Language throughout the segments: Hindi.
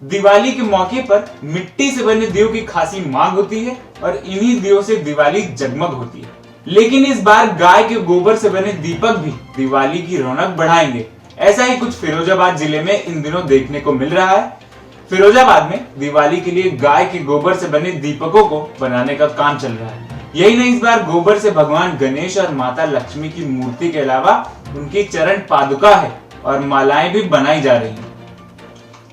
दिवाली के मौके पर मिट्टी से बने दियों की खासी मांग होती है और इन्हीं दियों से दिवाली जगमग होती है। लेकिन इस बार गाय के गोबर से बने दीपक भी दिवाली की रौनक बढ़ाएंगे। ऐसा ही कुछ फिरोजाबाद जिले में इन दिनों देखने को मिल रहा है। फिरोजाबाद में दिवाली के लिए गाय के गोबर से बने दीपकों को बनाने का काम चल रहा है। यही नहीं, इस बार गोबर से भगवान गणेश और माता लक्ष्मी की मूर्ति के अलावा उनकी चरण पादुका है और मालाएं भी बनाई जा रही हैं।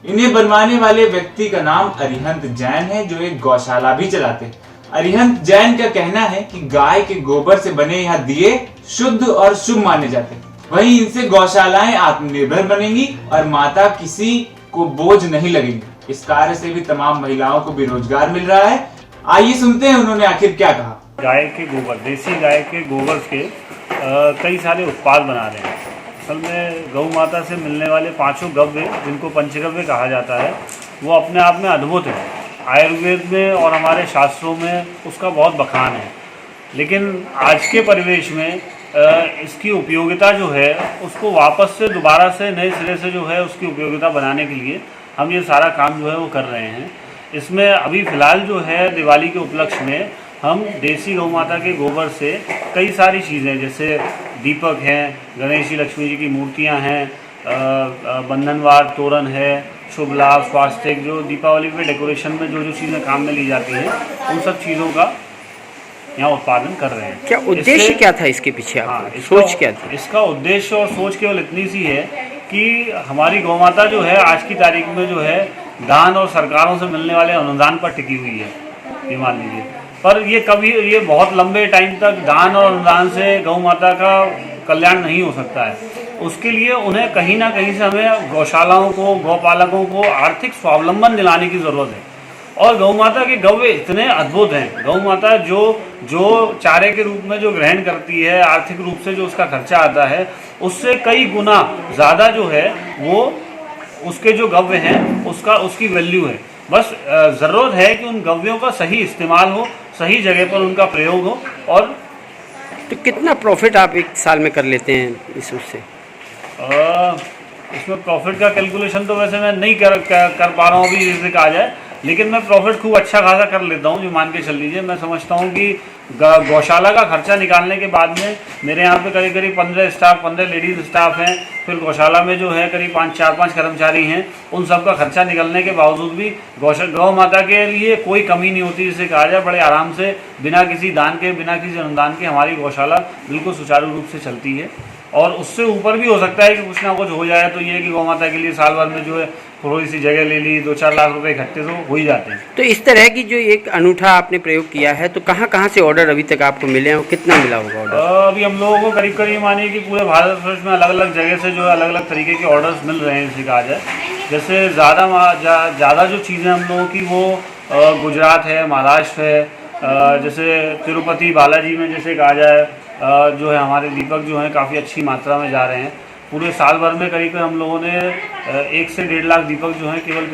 इन्हें बनवाने वाले व्यक्ति का नाम अरिहंत जैन है, जो एक गौशाला भी चलाते हैं। अरिहंत जैन का कहना है कि गाय के गोबर से बने यह दिए शुद्ध और शुभ माने जाते हैं। वहीं इनसे गौशालाएं आत्मनिर्भर बनेंगी और माता किसी को बोझ नहीं लगेंगी। इस कार्य से भी तमाम महिलाओं को भी रोजगार मिल रहा है। आइए सुनते हैं उन्होंने आखिर क्या कहा। गाय के गोबर, देसी गाय के गोबर के कई सारे उत्पाद बना रहे हैं। असल में गौ माता से मिलने वाले पांचों गव्य, जिनको पंचगव्य कहा जाता है, वो अपने आप में अद्भुत है। आयुर्वेद में और हमारे शास्त्रों में उसका बहुत बखान है। लेकिन आज के परिवेश में इसकी उपयोगिता जो है उसको वापस से दोबारा से नए सिरे से जो है उसकी उपयोगिता बनाने के लिए हम ये सारा काम जो है वो कर रहे हैं। इसमें अभी फ़िलहाल जो है दिवाली के उपलक्ष्य में हम देसी गौ माता के गोबर से कई सारी चीज़ें, जैसे दीपक हैं, गणेश जी लक्ष्मी जी की मूर्तियां हैं, बंधनवार तोरण है, शुभ लाभ स्वास्थ्य, जो दीपावली पे डेकोरेशन में जो जो चीज़ें काम में ली जाती हैं, उन सब चीज़ों का यहाँ उत्पादन कर रहे हैं। क्या उद्देश्य क्या था इसके पीछे? सोच क्या थी? इसका उद्देश्य और सोच केवल इतनी सी है कि हमारी गौ माता जो है आज की तारीख में जो है दान और सरकारों से मिलने वाले अनुदान पर टिकी हुई है, ये मान लीजिए। पर ये बहुत लंबे टाइम तक दान और अनुदान से गौ माता का कल्याण नहीं हो सकता है। उसके लिए उन्हें कहीं ना कहीं से हमें गौशालाओं को, गौपालकों को आर्थिक स्वावलंबन दिलाने की ज़रूरत है। और गौ माता के गव्य इतने अद्भुत हैं। गौ माता जो चारे के रूप में जो ग्रहण करती है, आर्थिक रूप से जो उसका खर्चा आता है, उससे कई गुना ज़्यादा जो है वो उसके जो गव्य हैं उसकी वैल्यू है। बस ज़रूरत है कि उन गव्यों का सही इस्तेमाल हो, सही जगह पर उनका प्रयोग हो। और तो कितना प्रॉफिट आप एक साल में कर लेते हैं इस उससे? इसमें प्रॉफिट का कैलकुलेशन तो वैसे मैं नहीं कर पा रहा हूँ अभी जैसे कहा जाए, लेकिन मैं प्रॉफिट खूब अच्छा खासा कर लेता हूँ। जो मान के चल लीजिए, मैं समझता हूँ कि गौशाला का खर्चा निकालने के बाद में मेरे यहाँ पे करीब 15 लेडीज़ स्टाफ हैं, फिर गौशाला में जो है करीब 4-5 कर्मचारी हैं। उन सब का खर्चा निकलने के बावजूद भी गौ माता के लिए कोई कमी नहीं होती, जिसे कहा जाए। बड़े आराम से बिना किसी दान के, बिना किसी अनुदान के हमारी गौशाला बिल्कुल सुचारू रूप से चलती है। और उससे ऊपर भी हो सकता है कि कुछ ना कुछ हो जाए, तो ये कि गौ माता के लिए साल भर में जो है थोड़ी सी जगह ले ली, 2-4 लाख रुपए इकट्ठे तो हो ही जाते हैं। तो इस तरह की जो एक अनूठा आपने प्रयोग किया है, तो कहाँ से ऑर्डर अभी तक आपको मिले हैं और कितना मिला होगा ऑर्डर? अभी हम लोगों को करीब मानिए कि पूरे भारतवर्ष में अलग अलग जगह से जो है अलग अलग तरीके के ऑर्डर्स मिल रहे हैं, इसे कहा जाए। जैसे ज़्यादा जो चीज़ें हम लोगों की वो गुजरात है, महाराष्ट्र है, जैसे तिरुपति बालाजी में जैसे कहा जाए जो है हमारे दीपक जो हैं काफ़ी अच्छी मात्रा में जा रहे हैं। पूरे साल भर में करीब हम लोगों ने 1 से 1.5 लाख दीपक जो हैं केवल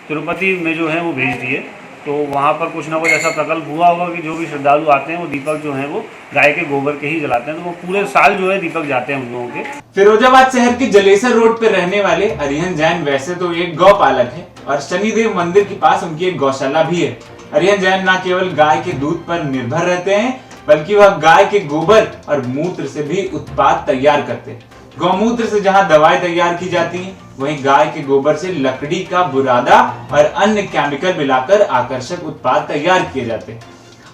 तिरुपति में जो है वो भेज दिए। तो वहाँ पर कुछ ना कुछ ऐसा प्रकल्प हुआ होगा कि जो भी श्रद्धालु आते हैं वो दीपक जो हैं वो गाय के गोबर के ही जलाते हैं। तो वो पूरे साल जो है दीपक जाते हैं हम लोगों के। फिरोजाबाद शहर के जलेसर रोड पर रहने वाले अरिहंत जैन वैसे तो एक गौपालक है और शनिदेव मंदिर के पास उनकी एक गौशाला भी है। अरिहंत जैन न केवल गाय के दूध पर निर्भर रहते हैं, बल्कि वह गाय के गोबर और मूत्र से भी उत्पाद तैयार करते हैं। गौमूत्र से जहां दवाएं तैयार की जाती हैं, वहीं गाय के गोबर से लकड़ी का बुरादा और अन्य केमिकल मिलाकर आकर्षक उत्पाद तैयार किए जाते हैं।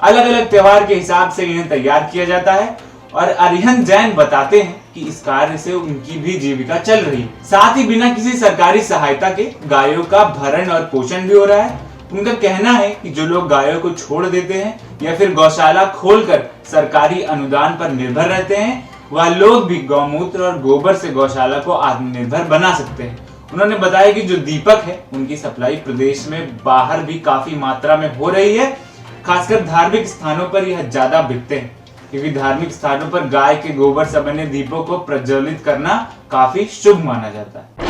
अलग अलग त्योहार के हिसाब से इन्हें तैयार किया जाता है और अरिहंत जैन बताते हैं कि इस कार्य से उनकी भी जीविका चल रही है। साथ ही बिना किसी सरकारी सहायता के गायों का भरण और पोषण भी हो रहा है। उनका कहना है कि जो लोग गायों को छोड़ देते हैं या फिर गौशाला खोलकर सरकारी अनुदान पर निर्भर रहते हैं, वह लोग भी गौमूत्र और गोबर से गौशाला को आत्मनिर्भर बना सकते हैं। उन्होंने बताया कि जो दीपक है उनकी सप्लाई प्रदेश में बाहर भी काफी मात्रा में हो रही है। खासकर धार्मिक स्थानों पर यह ज्यादा बिकते हैं, क्योंकि धार्मिक स्थानों पर गाय के गोबर से बने दीपों को प्रज्वलित करना काफी शुभ माना जाता है।